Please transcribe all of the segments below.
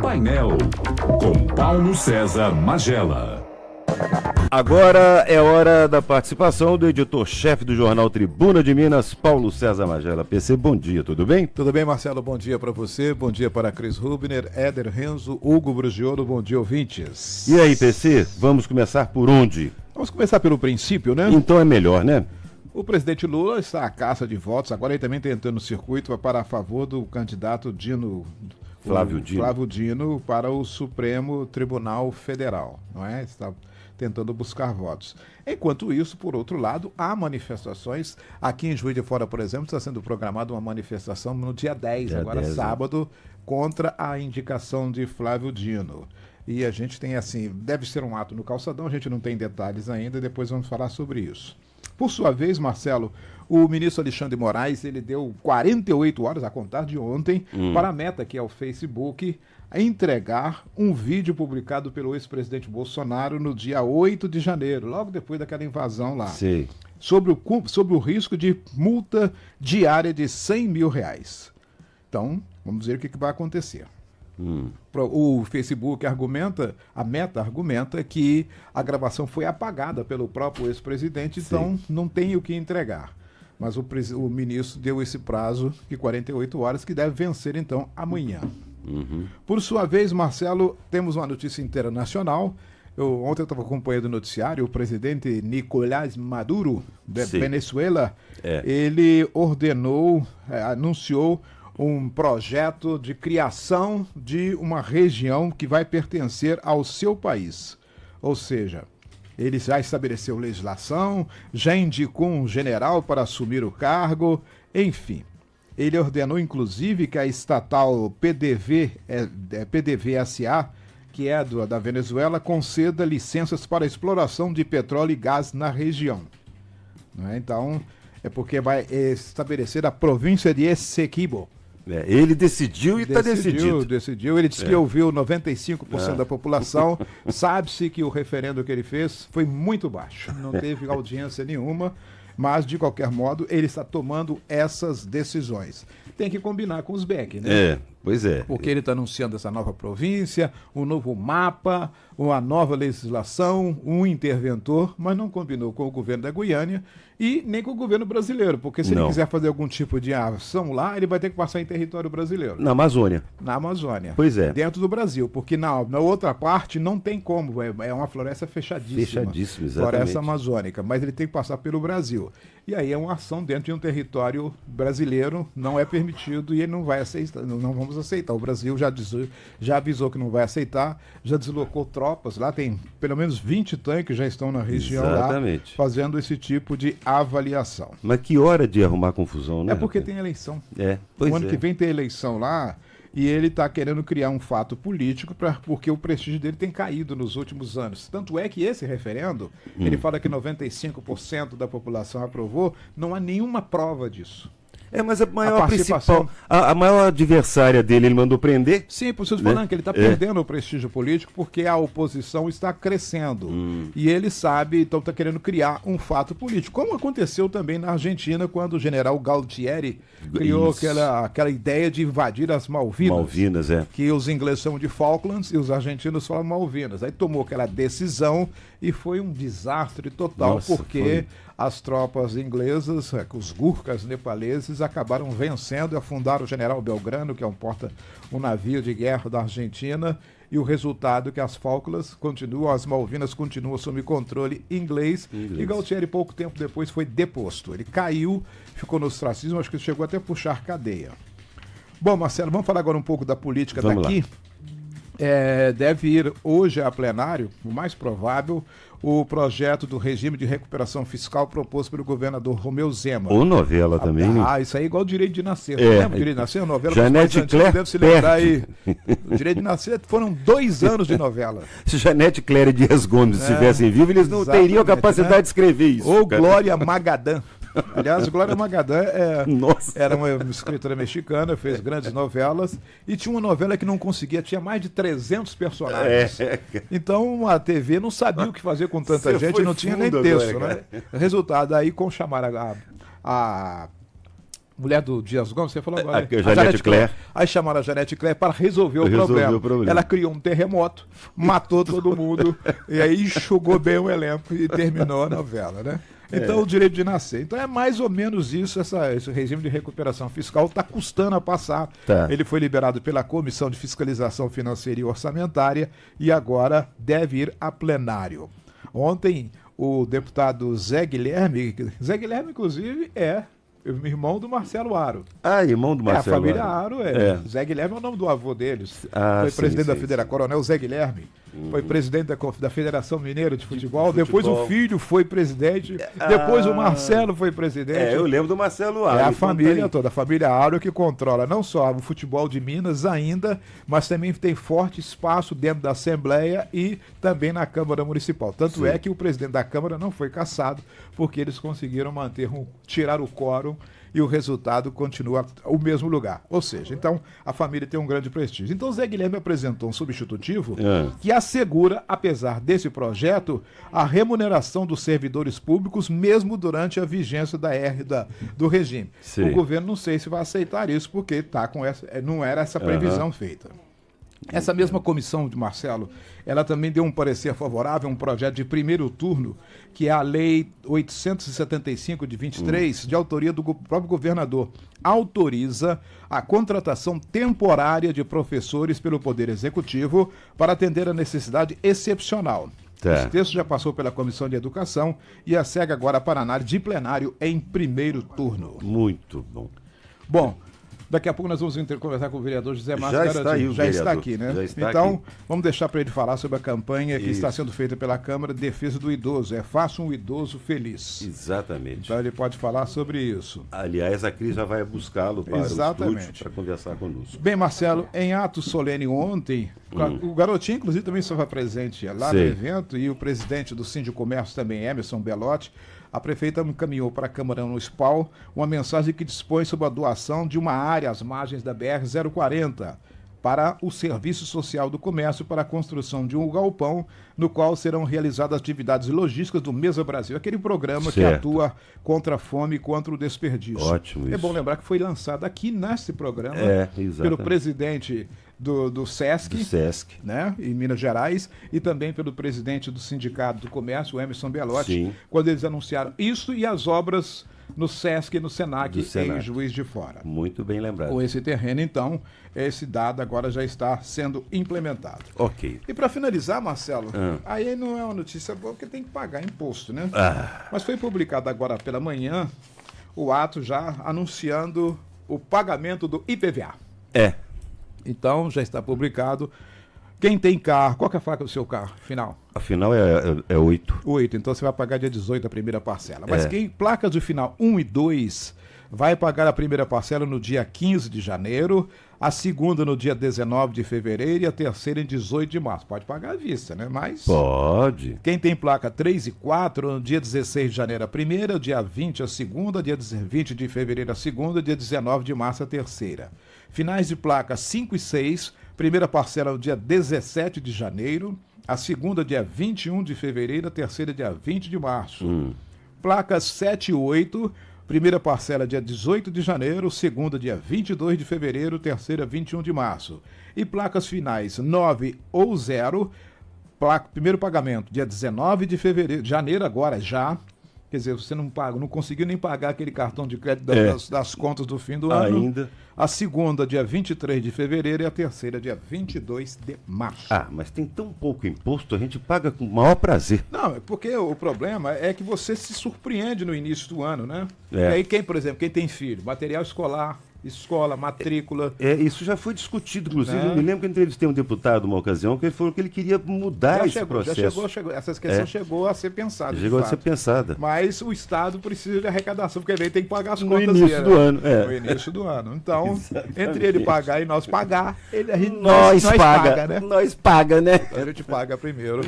Painel, com Paulo César Magela. Agora é hora da participação do editor-chefe do jornal Tribuna de Minas, Paulo César Magela. PC, bom dia, tudo bem? Tudo bem, Marcelo, bom dia para você, bom dia para Cris Rubner, Éder Renzo, Hugo Brugiolo, bom dia, ouvintes. E aí, PC, vamos começar por onde? Vamos começar pelo princípio, né? Então é melhor, né? O presidente Lula está à caça de votos, agora ele também está entrando no circuito para a favor do candidato Flávio Dino para o Supremo Tribunal Federal, não é? Está tentando buscar votos. Enquanto isso, por outro lado, há manifestações. Aqui em Juiz de Fora, por exemplo, está sendo programada uma manifestação no dia 10, agora sábado, contra a indicação de Flávio Dino. E a gente tem assim, deve ser um ato no Calçadão, a gente não tem detalhes ainda, depois vamos falar sobre isso. Por sua vez, Marcelo, o ministro Alexandre de Moraes, ele deu 48 horas, a contar de ontem, para a Meta, que é o Facebook, a entregar um vídeo publicado pelo ex-presidente Bolsonaro no dia 8 de janeiro, logo depois daquela invasão lá, sobre o risco de multa diária de R$100 mil. Então, vamos ver o que vai acontecer. O Facebook argumenta, a Meta argumenta que a gravação foi apagada pelo próprio ex-presidente, então não tem o que entregar. Mas o ministro deu esse prazo de 48 horas, que deve vencer então amanhã. Por sua vez, Marcelo, temos uma notícia internacional. Ontem eu estava acompanhando o noticiário, o presidente Nicolás Maduro, da Venezuela, ele anunciou um projeto de criação de uma região que vai pertencer ao seu país. Ou seja, ele já estabeleceu legislação, já indicou um general para assumir o cargo, enfim. Ele ordenou, inclusive, que a estatal PDVSA, que é da Venezuela, conceda licenças para a exploração de petróleo e gás na região. Não é? Então, é porque vai estabelecer a província de Essequibo. Ele decidiu e está decidido. Decidiu. Ele disse que ouviu 95% da população. Sabe-se que o referendo que ele fez foi muito baixo. Não teve audiência nenhuma. Mas, de qualquer modo, ele está tomando essas decisões. Tem que combinar com os Beck, né? Pois é. Porque ele está anunciando essa nova província, um novo mapa, uma nova legislação, um interventor, mas não combinou com o governo da Guiânia e nem com o governo brasileiro, porque se ele quiser fazer algum tipo de ação lá, ele vai ter que passar em território brasileiro. Na Amazônia. Na Amazônia. Pois é. Dentro do Brasil, porque na outra parte não tem como, é uma floresta fechadíssima. Fechadíssima, exatamente. Floresta amazônica, mas ele tem que passar pelo Brasil. E aí é uma ação dentro de um território brasileiro, não é permitido e ele não vai aceitar, não vamos aceitar. O Brasil já avisou que não vai aceitar, já deslocou tropas, lá tem pelo menos 20 tanques já estão na região lá, fazendo esse tipo de avaliação. Mas que hora de arrumar confusão, né? É porque tem eleição. O ano que vem tem eleição lá e ele está querendo criar um fato político porque o prestígio dele tem caído nos últimos anos. Tanto é que esse referendo, ele fala que 95% da população aprovou, não há nenhuma prova disso. Mas a maior adversária dele, ele mandou prender? Sim, por isso eu estou falando que ele está perdendo o prestígio político porque a oposição está crescendo. E ele sabe, então está querendo criar um fato político. Como aconteceu também na Argentina, quando o general Galtieri criou aquela ideia de invadir as Malvinas. Malvinas, que os ingleses chamam de Falklands e os argentinos falam Malvinas. Aí tomou aquela decisão e foi um desastre total, porque as tropas inglesas, os Gurkhas nepaleses, acabaram vencendo e afundaram o general Belgrano, que é um navio de guerra da Argentina, e o resultado é que as Falklands as Malvinas continuam sob controle inglês. E Galtieri, pouco tempo depois, foi deposto. Ele caiu, ficou no ostracismo, acho que chegou até a puxar cadeia. Bom, Marcelo, vamos falar agora um pouco da política daqui. Deve ir hoje a plenário, o mais provável, o projeto do regime de recuperação fiscal proposto pelo governador Romeu Zema. Ou novela também, né? Isso aí é igual o Direito de Nascer. Lembra o Direito de Nascer? A novela Janete Claire deve se lembrar aí. O Direito de Nascer foram 2 anos de novela. Se Janete Claire e Dias Gomes estivessem vivos, eles não teriam capacidade de escrever isso. Ou Glória Magadã. Aliás, Glória Magadã era uma escritora mexicana, fez grandes novelas e tinha uma novela que não conseguia, tinha mais de 300 personagens. Então a TV não sabia o que fazer com tanta gente, não tinha nem texto, né? Resultado, aí como chamaram mulher do Dias Gomes, você falou agora. A Janete Claire. Aí chamaram a Janete Claire para resolver o problema. Ela criou um terremoto, matou todo mundo, e aí enxugou bem o elenco e terminou a novela, né? Então, o direito de nascer. Então, é mais ou menos isso, esse regime de recuperação fiscal está custando a passar. Tá. Ele foi liberado pela Comissão de Fiscalização Financeira e Orçamentária e agora deve ir a plenário. Ontem, o deputado Zé Guilherme, inclusive, é irmão do Marcelo Aro. Ah, irmão do Marcelo a família Aro Zé Guilherme é o nome do avô deles. Foi presidente da Federação, Coronel Zé Guilherme. Foi presidente da Federação Mineira de Futebol. Depois o filho foi presidente. Depois o Marcelo foi presidente. Eu lembro do Marcelo Aro. É a família toda, a família Aro que controla não só o futebol de Minas ainda, mas também tem forte espaço dentro da Assembleia e também na Câmara Municipal. Tanto é que o presidente da Câmara não foi cassado, porque eles conseguiram tirar o quórum e o resultado continua o mesmo lugar. Ou seja, então a família tem um grande prestígio. Então Zé Guilherme apresentou um substitutivo que assegura, apesar desse projeto, a remuneração dos servidores públicos mesmo durante a vigência do regime. Sim. O governo não sei se vai aceitar isso, porque não era essa previsão feita. Essa mesma comissão de Marcelo, ela também deu um parecer favorável a um projeto de primeiro turno, que é a Lei 875 de 23, de autoria do próprio governador. Autoriza a contratação temporária de professores pelo Poder Executivo para atender a necessidade excepcional. Esse texto já passou pela Comissão de Educação e segue agora para análise de plenário em primeiro turno. Muito bom. Bom, daqui a pouco nós vamos conversar com o vereador José Márcio Garotinho. Já está aqui, né? Então, vamos deixar para ele falar sobre a campanha que está sendo feita pela Câmara de Defesa do Idoso. Faça um idoso feliz. Exatamente. Então ele pode falar sobre isso. Aliás, a Cris já vai buscá-lo para o estúdio para conversar conosco. Bem, Marcelo, em ato solene ontem, o Garotinho, inclusive, também estava presente lá no evento, e o presidente do Sindicomércio também, Emerson Belotti. A prefeita encaminhou para a Câmara Municipal uma mensagem que dispõe sobre a doação de uma área às margens da BR-040 para o Serviço Social do Comércio para a construção de um galpão no qual serão realizadas atividades logísticas do Mesa Brasil, aquele programa que atua contra a fome e contra o desperdício. Ótimo isso. É bom lembrar que foi lançado aqui nesse programa pelo presidente do SESC, né, em Minas Gerais, e também pelo presidente do Sindicato do Comércio, o Emerson Belotti, quando eles anunciaram isso e as obras no SESC e no SENAC em Juiz de Fora. Muito bem lembrado. Com esse terreno, então, esse dado agora já está sendo implementado. Ok. E para finalizar, Marcelo, aí não é uma notícia boa porque tem que pagar imposto, né? Mas foi publicado agora pela manhã o ato já anunciando o pagamento do IPVA. Então, já está publicado. Quem tem carro, qual que é a placa do seu carro, final? A final é 8. 8, então você vai pagar dia 18 a primeira parcela. Mas quem placas de final 1 e 2 vai pagar a primeira parcela no dia 15 de janeiro, a segunda no dia 19 de fevereiro e a terceira em 18 de março. Pode pagar à vista, né? Mas pode. Quem tem placa 3 e 4, no dia 16 de janeiro a primeira, dia 20 a segunda, dia 20 de fevereiro a segunda, dia 19 de março a terceira. Finais de placa 5 e 6, primeira parcela no dia 17 de janeiro, a segunda dia 21 de fevereiro, a terceira dia 20 de março. Placas 7 e 8, primeira parcela dia 18 de janeiro, segunda dia 22 de fevereiro, terceira 21 de março. E placas finais 9 ou 0, primeiro pagamento dia 19 de fevereiro, janeiro agora já. Quer dizer, você não conseguiu nem pagar aquele cartão de crédito das contas do fim do ano. Ainda. A segunda, dia 23 de fevereiro, e a terceira, dia 22 de março. Mas tem tão pouco imposto, a gente paga com o maior prazer. Não, é porque o problema é que você se surpreende no início do ano, né? E aí por exemplo, quem tem filho, material escolar, escola, matrícula. Isso já foi discutido, inclusive. Eu me lembro que eu entrevistei um deputado uma ocasião que ele falou que ele queria mudar esse processo. Já chegou, essa questão chegou a ser pensada. Chegou a ser pensada. Mas o Estado precisa de arrecadação, porque ele tem que pagar as no contas início do ano. No início do ano. Então, entre ele pagar e nós pagar, nós paga, né? Nós paga, né? A gente paga primeiro.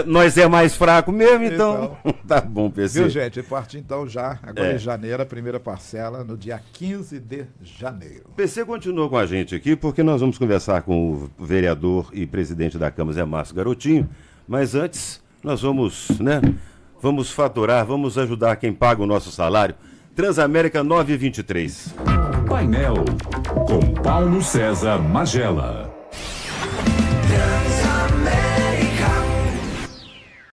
Nós é mais fraco mesmo, então tá bom, PC. Viu, gente? Partir então já, agora em janeiro, a primeira parcela, no dia 15 de janeiro. PC continua com a gente aqui, porque nós vamos conversar com o vereador e presidente da Câmara, Zé Márcio Garotinho, mas antes nós vamos faturar, vamos ajudar quem paga o nosso salário. Transamérica 9h23. Painel com Paulo César Magela.